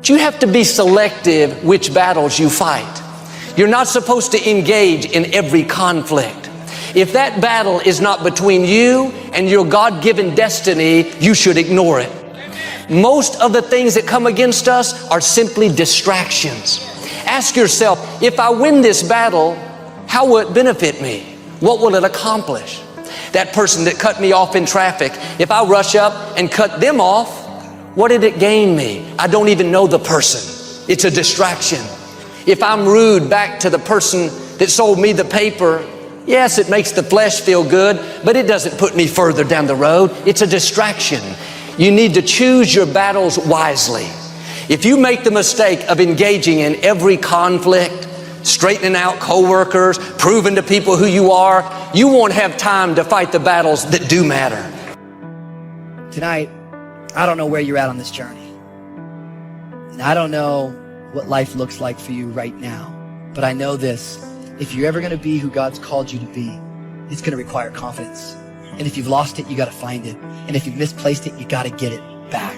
But you have to be selective which battles you fight. You're not supposed to engage in every conflict. If that battle is not between you and your God-given destiny, you should ignore it. Most of the things that come against us are simply distractions. Ask yourself, if I win this battle, how will it benefit me? What will it accomplish? That person that cut me off in traffic, if I rush up and cut them off, what did it gain me? I don't even know the person. It's a distraction. If I'm rude back to the person that sold me the paper, yes, it makes the flesh feel good, but it doesn't put me further down the road. It's a distraction. You need to choose your battles wisely. If you make the mistake of engaging in every conflict, straightening out coworkers, proving to people who you are, you won't have time to fight the battles that do matter. Tonight, I don't know where you're at on this journey. And I don't know what life looks like for you right now. But I know this, if you're ever going to be who God's called you to be, it's going to require confidence. And if you've lost it, you got to find it. And if you've misplaced it, you got to get it back.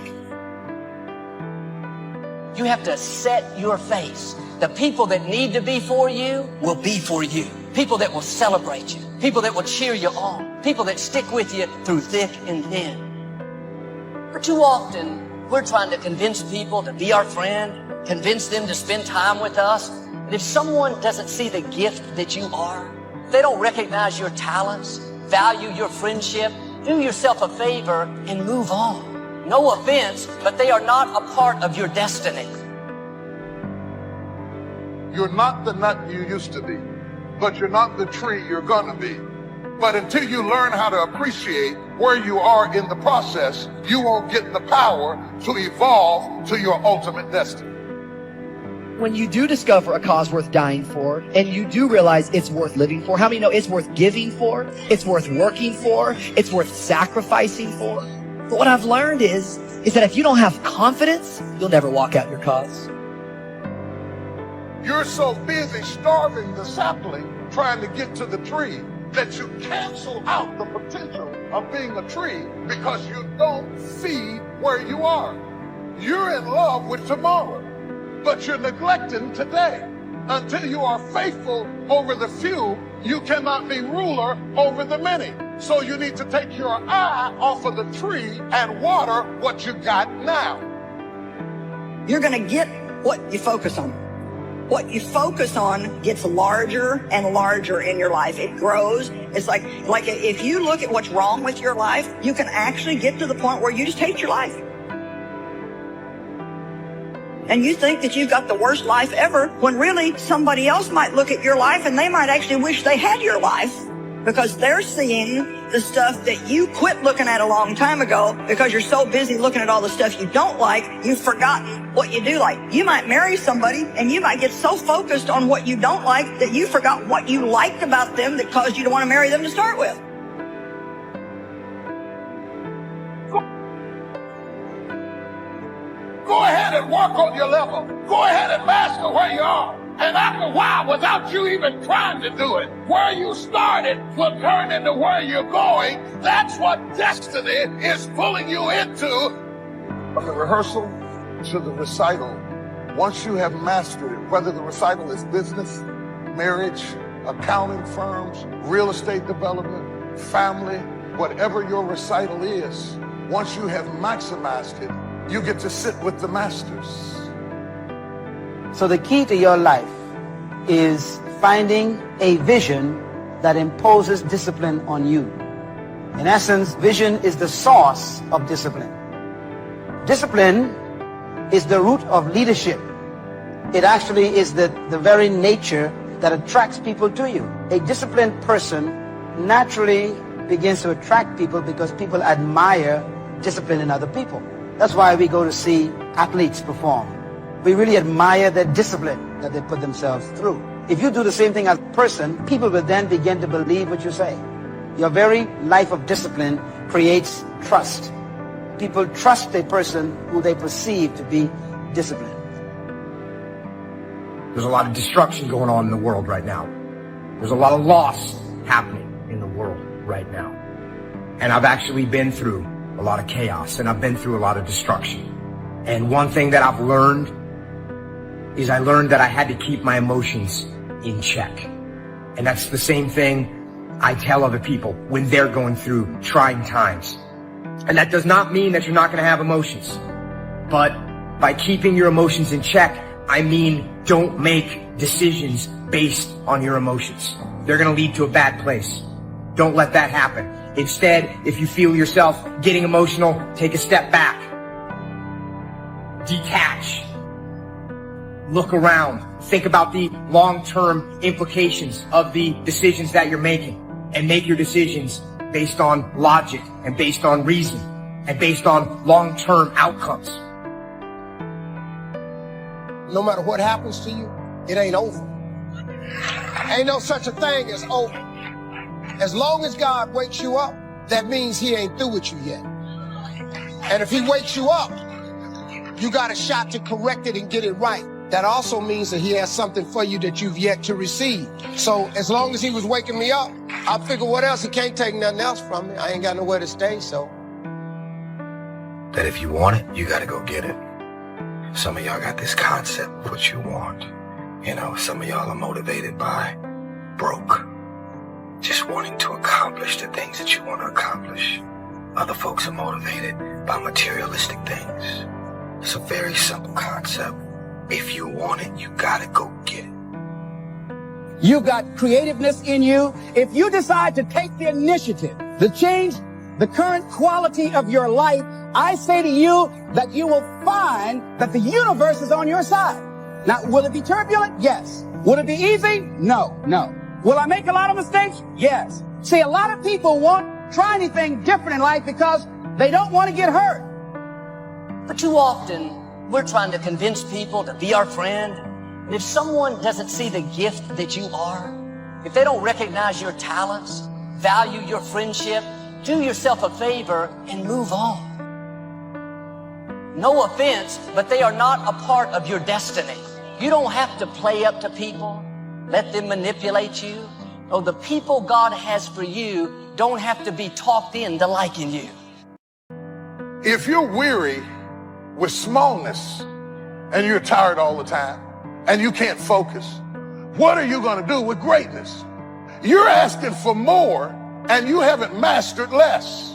You have to set your face. The people that need to be for you will be for you. People that will celebrate you. People that will cheer you on. People that stick with you through thick and thin. For too often, we're trying to convince people to be our friend, convince them to spend time with us. And if someone doesn't see the gift that you are, if they don't recognize your talents, value your friendship, do yourself a favor and move on. No offense, but they are not a part of your destiny. You're not the nut you used to be, but you're not the tree you're gonna be. But until you learn how to appreciate where you are in the process, you won't get the power to evolve to your ultimate destiny. When you do discover a cause worth dying for, and you do realize it's worth living for, how many know it's worth giving for, it's worth working for, it's worth sacrificing for? But what I've learned is that if you don't have confidence, you'll never walk out your cause. You're so busy starving the sapling trying to get to the tree that you cancel out the potential of being a tree because you don't see where you are. You're in love with tomorrow, but you're neglecting today. Until you are faithful over the few, you cannot be ruler over the many. So you need to take your eye off of the tree and water what you got now. You're going to get what you focus on. What you focus on gets larger and larger in your life. It grows. It's like if you look at what's wrong with your life, you can actually get to the point where you just hate your life. And you think that you've got the worst life ever, when really somebody else might look at your life and they might actually wish they had your life, because they're seeing the stuff that you quit looking at a long time ago because you're so busy looking at all the stuff you don't like, you've forgotten what you do like. You might marry somebody and you might get so focused on what you don't like that you forgot what you liked about them that caused you to want to marry them to start with. Go ahead and work on your level. Go ahead and master where you are. And after a while, without you even trying to do it, where you started will turn into where you're going. That's what destiny is pulling you into. From the rehearsal to the recital, once you have mastered it, whether the recital is business, marriage, accounting firms, real estate development, family, whatever your recital is, once you have maximized it, you get to sit with the masters. So the key to your life is finding a vision that imposes discipline on you. In essence, vision is the source of discipline. Discipline is the root of leadership. It actually is the very nature that attracts people to you. A disciplined person naturally begins to attract people because people admire discipline in other people. That's why we go to see athletes perform. We really admire the discipline that they put themselves through. If you do the same thing as a person, people will then begin to believe what you say. Your very life of discipline creates trust. People trust a person who they perceive to be disciplined. There's a lot of destruction going on in the world right now. There's a lot of loss happening in the world right now. And I've actually been through a lot of chaos, and I've been through a lot of destruction. And one thing that I've learned is I learned that I had to keep my emotions in check. And that's the same thing I tell other people when they're going through trying times. And that does not mean that you're not going to have emotions. But by keeping your emotions in check, I mean don't make decisions based on your emotions. They're going to lead to a bad place. Don't let that happen. Instead, if you feel yourself getting emotional, take a step back. Detach. Look around. Think about the long-term implications of the decisions that you're making, and make your decisions based on logic and based on reason and based on long-term outcomes. No matter what happens to you, it ain't over. Ain't no such a thing as over. As long as God wakes you up, that means he ain't through with you yet. And if he wakes you up, you got a shot to correct it and get it right. That also means that he has something for you that you've yet to receive. So as long as he was waking me up, I figure what else? He can't take nothing else from me. I ain't got nowhere to stay, so. That if you want it, you gotta go get it. Some of y'all got this concept of what you want. You know, some of y'all are motivated by broke. Just wanting to accomplish the things that you want to accomplish. Other folks are motivated by materialistic things. It's a very simple concept. If you want it, you gotta go get it. You got creativeness in you. If you decide to take the initiative to change the current quality of your life, I say to you that you will find that the universe is on your side. Now, will it be turbulent? Yes. Will it be easy? No. Will I make a lot of mistakes? Yes. See, a lot of people won't try anything different in life because they don't want to get hurt. But too often, we're trying to convince people to be our friend. And if someone doesn't see the gift that you are, if they don't recognize your talents, value your friendship, do yourself a favor and move on. No offense, but they are not a part of your destiny. You don't have to play up to people, let them manipulate you. Oh, the people God has for you don't have to be talked into liking you. If you're weary with smallness and you're tired all the time and you can't focus, what are you going to do with greatness? You're asking for more and you haven't mastered less.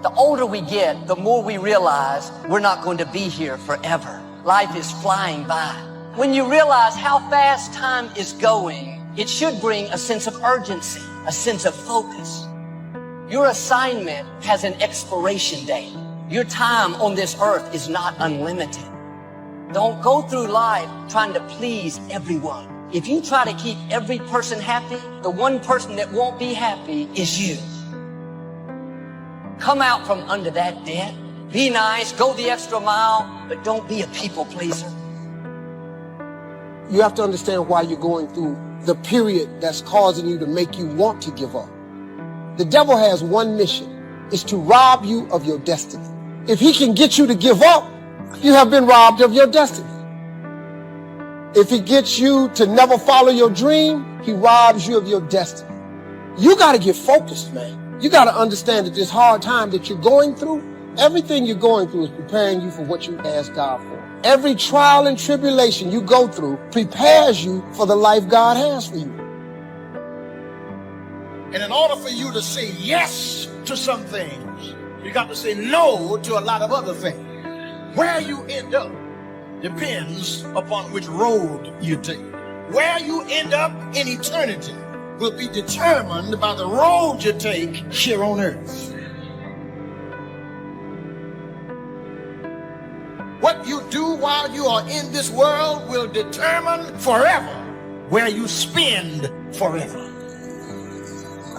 The older we get, the more we realize we're not going to be here forever. Life is flying by. When you realize how fast time is going, it should bring a sense of urgency, a sense of focus. Your assignment has an expiration date. Your time on this earth is not unlimited. Don't go through life trying to please everyone. If you try to keep every person happy, the one person that won't be happy is you. Come out from under that debt. Be nice, go the extra mile, but don't be a people pleaser. You have to understand why you're going through the period that's causing you to make you want to give up. The devil has one mission, is to rob you of your destiny. If he can get you to give up, you have been robbed of your destiny. If he gets you to never follow your dream, he robs you of your destiny. You got to get focused, man. You got to understand that this hard time that you're going through, everything you're going through is preparing you for what you asked God for. Every trial and tribulation you go through prepares you for the life God has for you. And in order for you to say yes to some things, you got to say no to a lot of other things. Where you end up depends upon which road you take. Where you end up in eternity will be determined by the road you take here on earth. What you do while you are in this world will determine forever where you spend forever.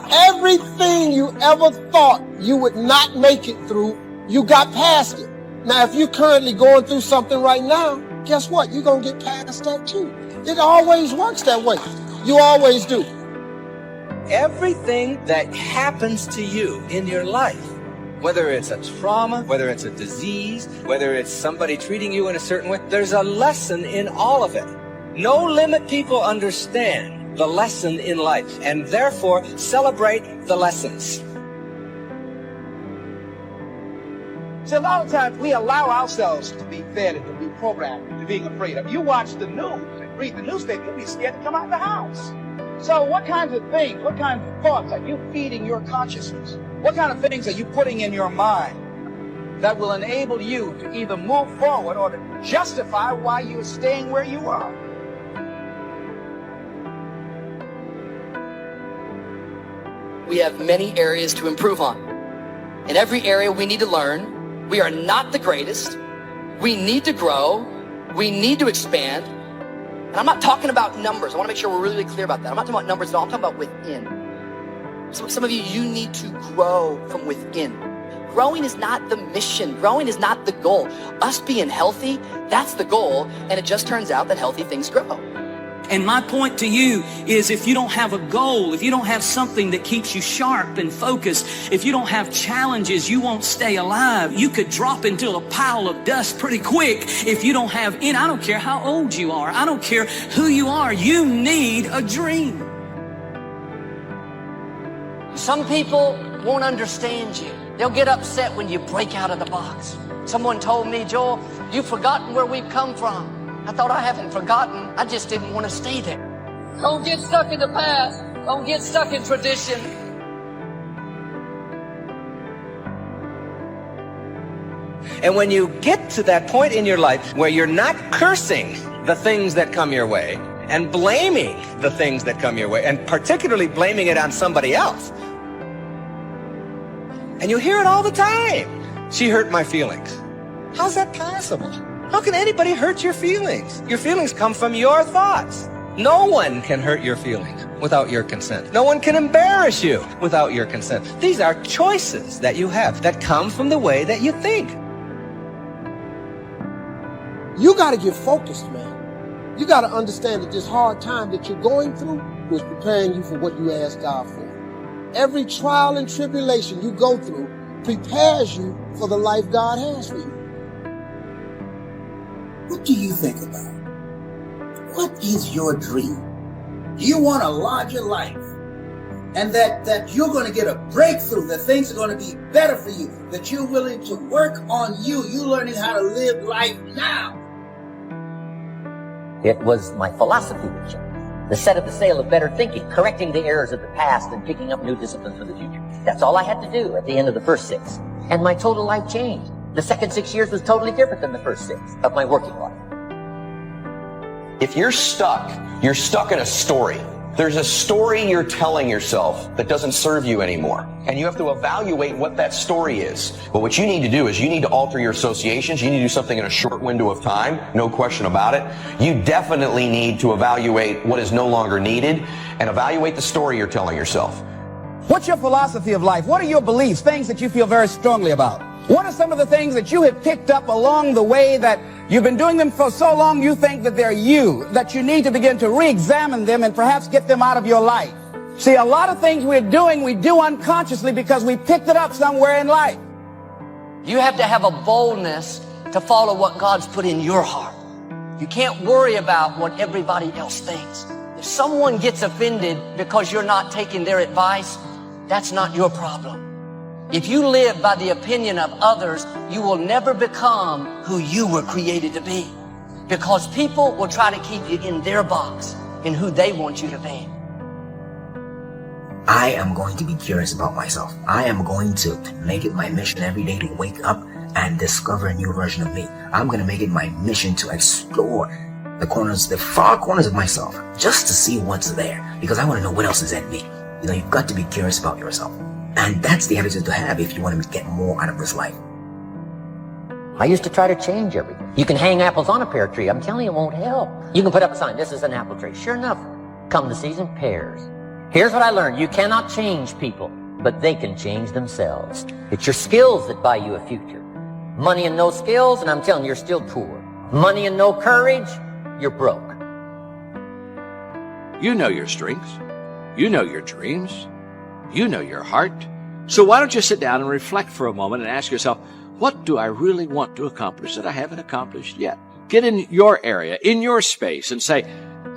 Everything you ever thought you would not make it through, you got past it. Now, if you're currently going through something right now, guess what? You're going to get past that too. It always works that way. You always do. Everything that happens to you in your life, whether it's a trauma, whether it's a disease, whether it's somebody treating you in a certain way, there's a lesson in all of it. No limit people understand the lesson in life and therefore celebrate the lessons. See, a lot of times we allow ourselves to be fed and to be programmed to being afraid of. You watch the news and read the newspaper, you'll be scared to come out of the house. So what kinds of things, what kinds of thoughts are you feeding your consciousness? What kind of things are you putting in your mind that will enable you to either move forward or to justify why you're staying where you are? We have many areas to improve on. In every area we need to learn. We are not the greatest. We need to grow. We need to expand. And I'm not talking about numbers. I want to make sure we're really clear about that. I'm not talking about numbers at all. I'm talking about within. Some of you, you need to grow from within. Growing is not the mission. Growing is not the goal. Us being healthy, that's the goal. And it just turns out that healthy things grow. And my point to you is, if you don't have a goal, if you don't have something that keeps you sharp and focused, if you don't have challenges, you won't stay alive. You could drop into a pile of dust pretty quick if you don't have I don't care how old you are. I don't care who you are. You need a dream. Some people won't understand you. They'll get upset when you break out of the box. Someone told me, Joel, you've forgotten where we've come from. I thought, I haven't forgotten. I just didn't want to stay there. Don't get stuck in the past. Don't get stuck in tradition. And when you get to that point in your life where you're not cursing the things that come your way and blaming the things that come your way, and particularly blaming it on somebody else, and you hear it all the time. She hurt my feelings. How's that possible? How can anybody hurt your feelings? Your feelings come from your thoughts. No one can hurt your feelings without your consent. No one can embarrass you without your consent. These are choices that you have that come from the way that you think. You got to get focused, man. You got to understand that this hard time that you're going through was preparing you for what you asked God for. Every trial and tribulation you go through prepares you for the life God has for you. What do you think about? What is your dream? Do you want a larger life? And that you're going to get a breakthrough, that things are going to be better for you, that you're willing to work on you learning how to live life now? It was my philosophy that changed. The set of the sail of better thinking, correcting the errors of the past and picking up new disciplines for the future. That's all I had to do at the end of the first 6. And my total life changed. The second 6 years was totally different than the first 6 of my working life. If you're stuck in a story. There's a story you're telling yourself that doesn't serve you anymore. And you have to evaluate what that story is. But what you need to do is you need to alter your associations. You need to do something in a short window of time. No question about it. You definitely need to evaluate what is no longer needed and evaluate the story you're telling yourself. What's your philosophy of life? What are your beliefs, things that you feel very strongly about? What are some of the things that you have picked up along the way that you've been doing them for so long you think that they're you, that you need to begin to re-examine them and perhaps get them out of your life? See, a lot of things we're doing, we do unconsciously because we picked it up somewhere in life. You have to have a boldness to follow what God's put in your heart. You can't worry about what everybody else thinks. If someone gets offended because you're not taking their advice, that's not your problem. If you live by the opinion of others, you will never become who you were created to be, because people will try to keep you in their box, in who they want you to be. I am going to be curious about myself. I am going to make it my mission every day to wake up and discover a new version of me. I'm going to make it my mission to explore the far corners of myself, just to see what's there, because I want to know what else is in me. You know, you've got to be curious about yourself. And that's the attitude to have if you want to get more out of this life. I used to try to change everything. You can hang apples on a pear tree. I'm telling you, it won't help. You can put up a sign, this is an apple tree. Sure enough, come the season, pears. Here's what I learned. You cannot change people, but they can change themselves. It's your skills that buy you a future. Money and no skills, and I'm telling you, you're still poor. Money and no courage, you're broke. You know your strengths. You know your dreams. You know your heart. So why don't you sit down and reflect for a moment and ask yourself, what do I really want to accomplish that I haven't accomplished yet? Get in your area, in your space, and say,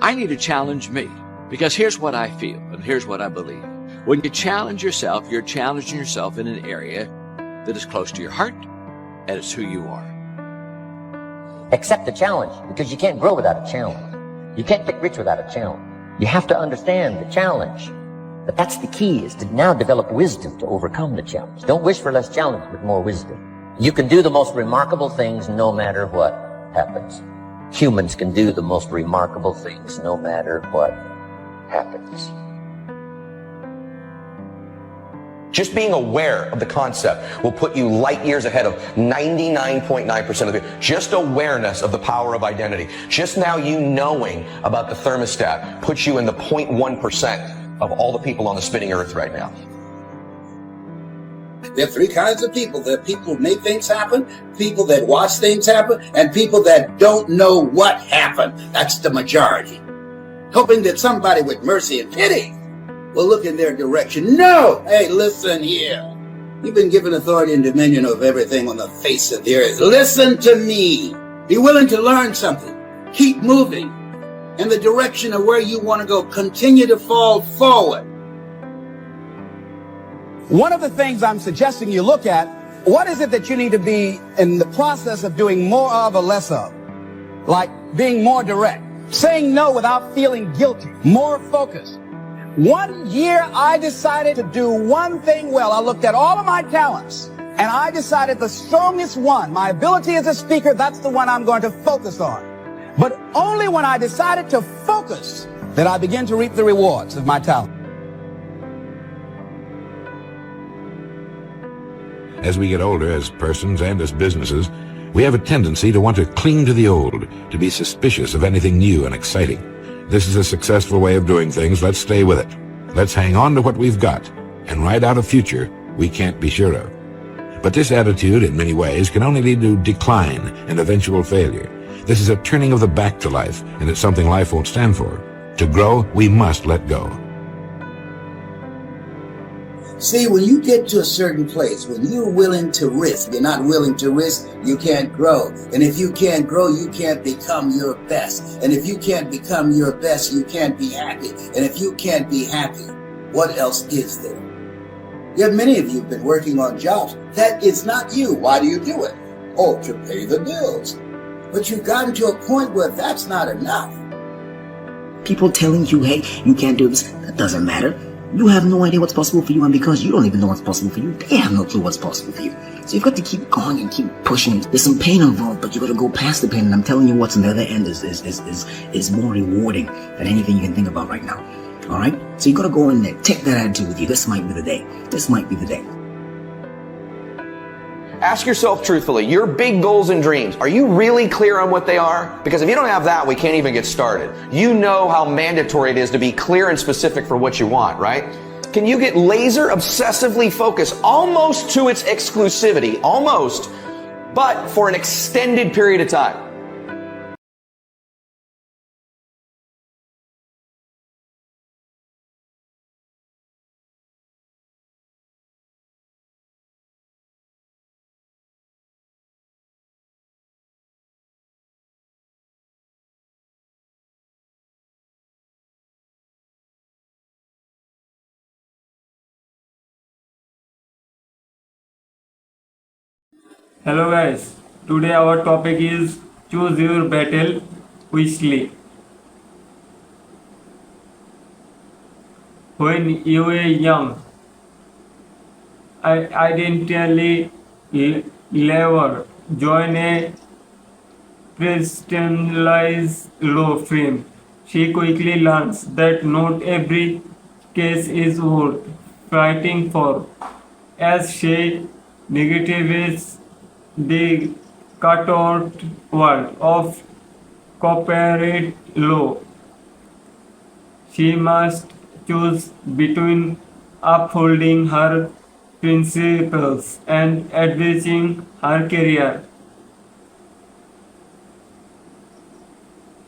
I need to challenge me, because here's what I feel and here's what I believe. When you challenge yourself, you're challenging yourself in an area that is close to your heart and it's who you are. Accept the challenge, because you can't grow without a challenge. You can't get rich without a challenge. You have to understand the challenge. But that's the key, is to now develop wisdom to overcome the challenge. Don't wish for less challenge, but more wisdom. You can do the most remarkable things no matter what happens. Humans can do the most remarkable things no matter what happens. Just being aware of the concept will put you light years ahead of 99.9% of the people. Just awareness of the power of identity. Just now you knowing about the thermostat puts you in the 0.1% of all the people on the spinning earth right now. There are three kinds of people. There are people who make things happen, people that watch things happen, and people that don't know what happened. That's the majority. Hoping that somebody with mercy and pity will look in their direction. No! Hey, listen here. You've been given authority and dominion over everything on the face of the earth. Listen to me. Be willing to learn something. Keep moving in the direction of where you want to go. Continue to fall forward. One of the things I'm suggesting you look at, what is it that you need to be in the process of doing more of or less of? Like being more direct, saying no without feeling guilty, more focused. 1 year I decided to do one thing well. I looked at all of my talents and I decided the strongest one, my ability as a speaker, that's the one I'm going to focus on. But only when I decided to focus did I begin to reap the rewards of my talent. As we get older as persons and as businesses, we have a tendency to want to cling to the old, to be suspicious of anything new and exciting. This is a successful way of doing things. Let's stay with it. Let's hang on to what we've got and ride out a future we can't be sure of. But this attitude, in many ways, can only lead to decline and eventual failure. This is a turning of the back to life, and it's something life won't stand for. To grow, we must let go. See, when you get to a certain place, when you're willing to risk, you're not willing to risk, you can't grow. And if you can't grow, you can't become your best. And if you can't become your best, you can't be happy. And if you can't be happy, what else is there? Yet many of you have been working on jobs. That is not you. Why do you do it? Oh, to pay the bills. But you've gotten to a point where that's not enough. People telling you, hey, you can't do this, that doesn't matter. You have no idea what's possible for you, and because you don't even know what's possible for you, they have no clue what's possible for you. So you've got to keep going and keep pushing. There's some pain involved, but you got to go past the pain, and I'm telling you what's on the other end is more rewarding than anything you can think about right now. Alright? So you got to go in there, take that attitude with you. This might be the day. This might be the day. Ask yourself truthfully, your big goals and dreams, are you really clear on what they are? Because if you don't have that, we can't even get started. You know how mandatory it is to be clear and specific for what you want, right? Can you get laser obsessively focused almost to its exclusivity, almost, but for an extended period of time? Hello guys, today our topic is choose your battle wisely. When you were young, I accidentally lever join a personalized law firm. She quickly learns that not every case is worth fighting for. As she negatives the cutthroat world of corporate law, she must choose between upholding her principles and advancing her career.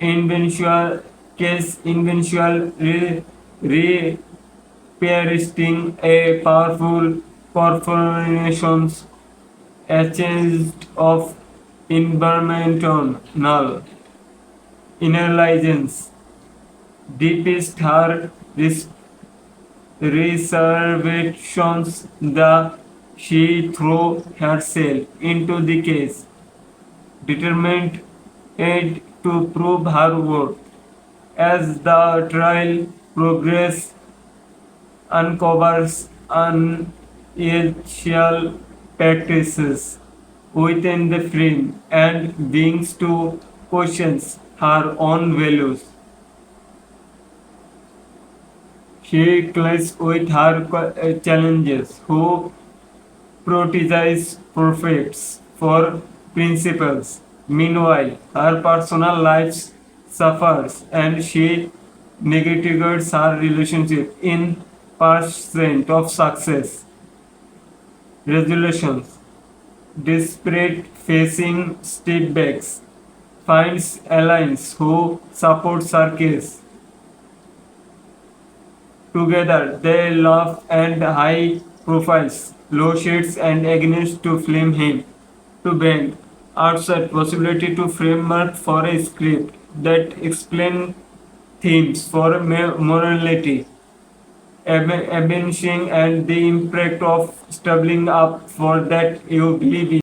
Eventually representing a powerful corporations accused of environmental intelligence, deepest her reservations, the She threw herself into the case, determined to prove her worth. As the trial progresses, uncovers unethical practices within the firm and begins to question her own values. She clashes with her challenges, who prioritize profits for principles. Meanwhile, her personal life suffers and she neglects her relationship in pursuit of success. Resolutions. Despite facing setbacks, finds allies who supports her case. Together, they laugh and high profiles, lawsuits and against to flame him to bend outside possibility to framework for a script that explain themes for morality, abanishing and the impact of stumbling up for that you believe in.